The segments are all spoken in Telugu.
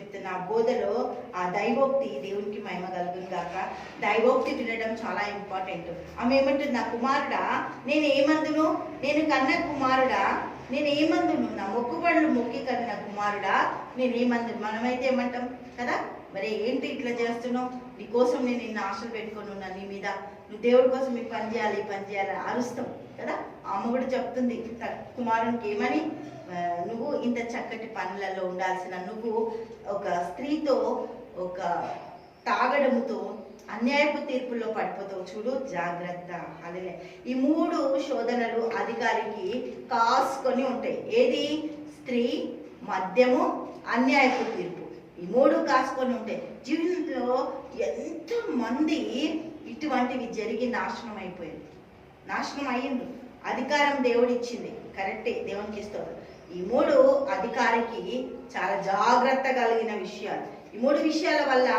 చెప్తున్న ఆ బోధలో ఆ దైవోక్తి దేవునికి మహిమ కలుగును గాక. దైవోక్తి వినడం చాలా ఇంపార్టెంట్. ఆమె ఏమంటుంది, నా కుమారుడా నేను ఏమందును, నేను కన్న కుమారుడా నేను ఏమందును, నా మొక్కుబడులు మొక్కి కన్న కుమారుడా నేను ఏమందును. మనమైతే ఏమంటాం కదా, మరి ఏంటి ఇట్లా చేస్తున్నావు, నీ కోసం నేను ఇన్ని ఆశలు పెట్టుకొని ఉన్నా నీ మీద, నువ్వు దేవుడి కోసం ఈ పని చేయాలి ఈ పని చేయాలి అరుస్తాం కదా. అమ్మ కూడా చెప్తుంది కుమారునికి ఏమని, నువ్వు ఇంత చక్కటి పనులలో ఉండాల్సిన నువ్వు ఒక స్త్రీతో ఒక తాగడముతో అన్యాయపు తీర్పుల్లో పడిపోతావు, చూడు జాగ్రత్త. అదే ఈ 3 శోధనలు అధికారికి కాసుకొని ఉంటాయి. ఏది, స్త్రీ, మద్యము, అన్యాయపు తీర్పు. ఈ 3 కాసుకొని ఉంటాయి. జీవితంలో ఎంతో మంది ఇటువంటివి జరిగి నాశనం అయిపోయింది, నాశనం అయ్యింది. అధికారం దేవుడు ఇచ్చింది కరెక్టే, దేవునికి ఇస్తారు. ఈ 3 అధికారికి చాలా జాగ్రత్త కలిగిన విషయాలు. ఈ 3 విషయాల వల్ల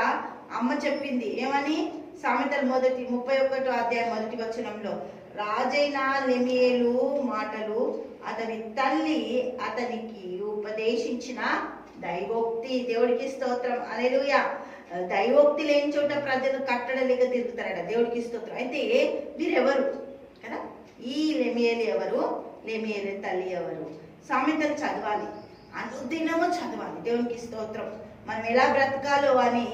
అమ్మ చెప్పింది ఏమని, సామెతలు 31వ అధ్యాయం 1వ వచనంలో, రాజైన లెమియేలు మాటలు అతని తల్లి అతనికి ఉపదేశించిన దైవోక్తి. దేవుడికి స్తోత్రం, హల్లెలూయా. దైవోక్తి లేని చోట ప్రజలు కట్టడలేక తిరుగుతారట, దేవుడికి స్తోత్రం. అయితే వీరెవరు కదా, ఈ లెమియేలు ఎవరు, లెమియేలు తల్లి ఎవరు? సామెతలు చదవాలి, అనుదినము చదవాలి, దేవునికి స్తోత్రం. మనం ఎలా బ్రతకాలో అని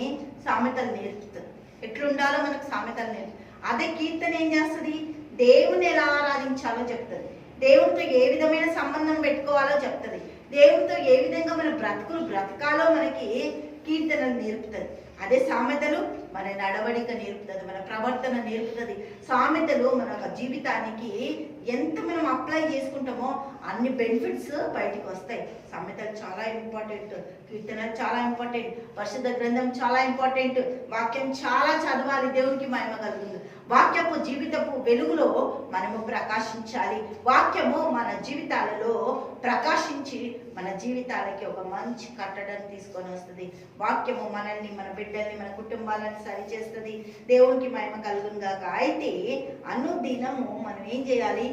సామెతలు నేర్పుతుంది, ఎట్లుండాలో మనకు సామెతలు నేర్పుతుంది. అదే కీర్తన ఏం చేస్తుంది, దేవుని ఎలా ఆరాధించాలో చెప్తుంది, దేవునితో ఏ విధమైన సంబంధం పెట్టుకోవాలో చెప్తుంది, దేవునితో ఏ విధంగా మన బ్రతుకులు బ్రతకాలో మనకి కీర్తనలు నేర్పుతుంది. అదే సామెతలు మన నడవడిక నేర్పుతుంది, మన ప్రవర్తన నేర్పుతుంది. సామెతలు మన జీవితానికి ఎంత మనం అప్లై చేసుకుంటామో అన్ని బెనిఫిట్స్ బయటికి వస్తాయి. సామెతలు చాలా ఇంపార్టెంట్, కీర్తనలు చాలా ఇంపార్టెంట్, పరిశుద్ధ గ్రంథం చాలా ఇంపార్టెంట్, వాక్యం చాలా చదవాలి, దేవునికి మహిమ కలుగుతుంది. వాక్యపు జీవితపు వెలుగులో మనము ప్రకాశించాలి. వాక్యము మన జీవితాలలో ప్రకాశించి మన జీవితాలకి ఒక మంచి కట్టడాన్ని తీసుకొని వస్తుంది. వాక్యము మనల్ని, మన బిడ్డల్ని, మన కుటుంబాలను సరిచేస్తుంది. దేవునికి మహిమ కలుగును గాక. అయితే అనుదినము మనం ఏం చేయాలి,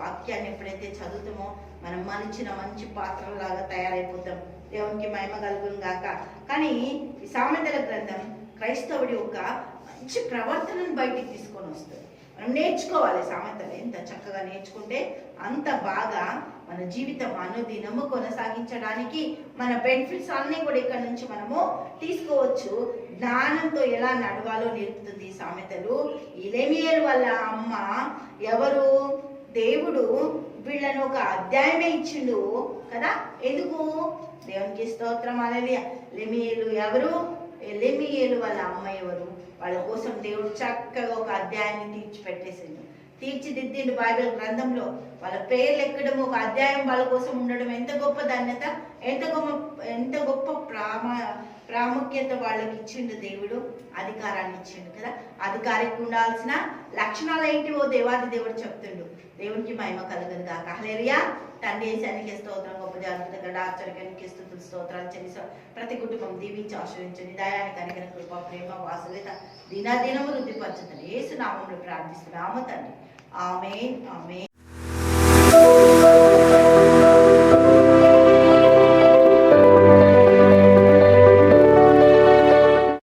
వాక్యాన్ని ఎప్పుడైతే చదువుతామో మనం మలిచిన మంచి పాత్రలాగా తయారైపోతాం. దేవునికి మహిమ కలుగును గాక. కానీ ఈ సామెతల గ్రంథం క్రైస్తవుడి ఒక మంచి ప్రవర్తనను బయటికి తీసుకొని వస్తుంది. మనం నేర్చుకోవాలి సామెతలు, ఎంత చక్కగా నేర్చుకుంటే అంత బాగా మన జీవితం అనుదినము కొనసాగించడానికి మన బెనిఫిట్స్ అన్నీ కూడా ఇక్కడ నుంచి మనము తీసుకోవచ్చు. జ్ఞానంతో ఎలా నడవాలో నేర్పుతుంది సామెతలు. ఈ లెమియేలు వల్ల అమ్మ ఎవరు, దేవుడు వీళ్ళను ఒక అధ్యాయమే ఇచ్చిండు కదా. ఎందుకు, దేవునికి స్తోత్రం, హల్లెలూయా. లెమియేలు ఎవరు, లెమియేలు వాళ్ళ అమ్మ ఎవరు, వాళ్ళ కోసం దేవుడు చక్కగా ఒక అధ్యాయాన్ని తీర్చిదిద్దిండు బైబిల్ గ్రంథంలో. వాళ్ళ పేర్లు ఎక్కడం, ఒక అధ్యాయం వాళ్ళ కోసం ఉండడం ఎంత గొప్ప ధన్యత, ఎంత గొప్ప ప్రాముఖ్యత వాళ్ళకి ఇచ్చిండు దేవుడు. అధికారాన్ని ఇచ్చిండు కదా. అధికారికి ఉండాల్సిన లక్షణాలు ఏంటివో దేవాది దేవుడు చెప్తుండు. దేవునికి మహిమ కలుగును గాక. హల్లెలూయా. తండ్రి యేసునికి స్తోత్రం, గొప్ప జాగ్రత్త గడ ఆశ్చర్యానికి స్తుతులు స్తోత్రాలు చెల్లిస్తాం. ప్రతి కుటుంబం దీవించి ఆశ్రయించండి. దయానికి కనికరం, కృప, ప్రేమ, వాత్సల్యత దినదినము వృద్ధిపరచుతుంది. యేసు నామములో ప్రార్థిస్తున్నాము తండ్రి. ఆమేన్, ఆమేన్.